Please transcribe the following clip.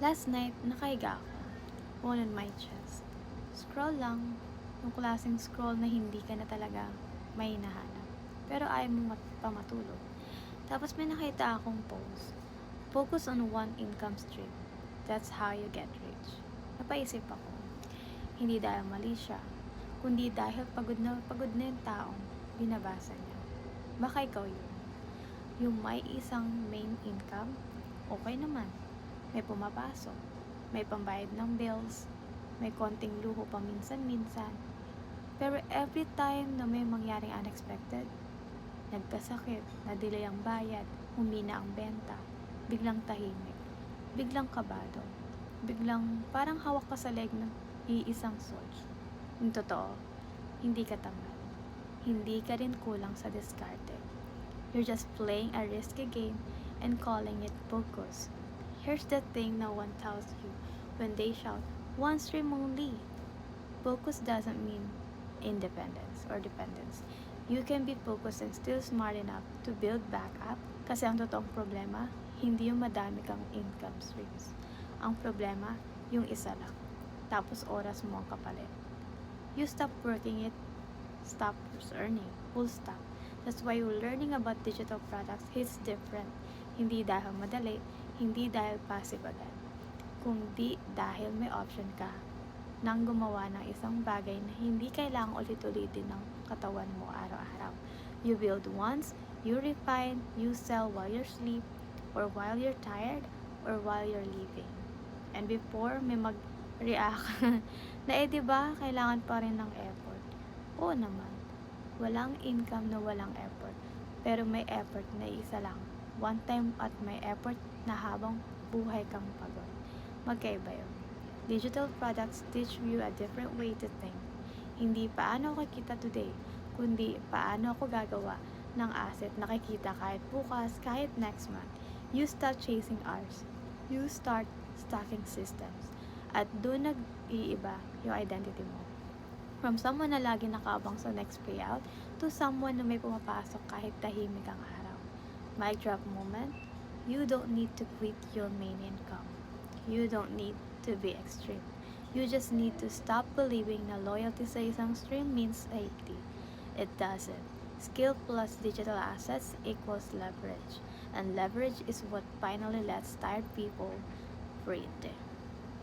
Last night, nakahiga ako. Phone on my chest. Scroll lang. Yung klaseng scroll na hindi ka na talaga may hinahanap. Pero ayaw mo pamatulog. Tapos may nakita akong post. Focus on one income stream. That's how you get rich. Napaisip ako. Hindi dahil mali siya, kundi dahil pagod na yung taong binabasa niya. Baka ikaw yun. Yung may isang main income, okay naman. May pumapasok, may pambayad ng bills, may konting luho paminsan-minsan. Pero every time na may mangyaring unexpected, nagkasakit, na-delay ang bayad, humina ang benta, biglang tahimik, biglang kabado, biglang parang hawak ka sa leg ng iisang sword. Yung totoo, hindi ka tamad. Hindi ka rin kulang sa diskarte. You're just playing a risky game and calling it focus. Here's the thing no one tells you when they shout, one stream only. Focus doesn't mean independence or dependence. You can be focused and still smart enough to build back up. Kasi ang totoong problema, hindi yung madami kang income streams. Ang problema, yung isa lang. Tapos oras mo ang kapalit. You stop working it, stop earning, full stop. That's why learning about digital products is different. Hindi dahil madali, hindi dahil passive agad, kundi dahil may option ka nang gumawa ng isang bagay na hindi kailangang ulit-ulitin ng katawan mo araw-araw. You build once, you refine, you sell while you're asleep, or while you're tired, or while you're leaving. And before may mag-react na diba kailangan pa rin ng effort. Oo naman, walang income na walang effort, pero may effort na isa lang. One time at may effort na habang buhay kang pagod. Magkaiba yun. Digital products teach you a different way to think. Hindi paano ako kikita today, kundi paano ako gagawa ng asset na kikita kahit bukas, kahit next month. You stop chasing hours. You start stacking systems. At doon nag-iiba yung identity mo. From someone na lagi nakaabang sa next payout to someone na may pumapasok kahit tahimik ang araw. Mic drop moment. You don't need to quit your main income. You don't need to be extreme. You just need to stop believing na loyalty sa isang stream means safety. It doesn't. Skill plus digital assets equals leverage. And leverage is what finally lets tired people breathe.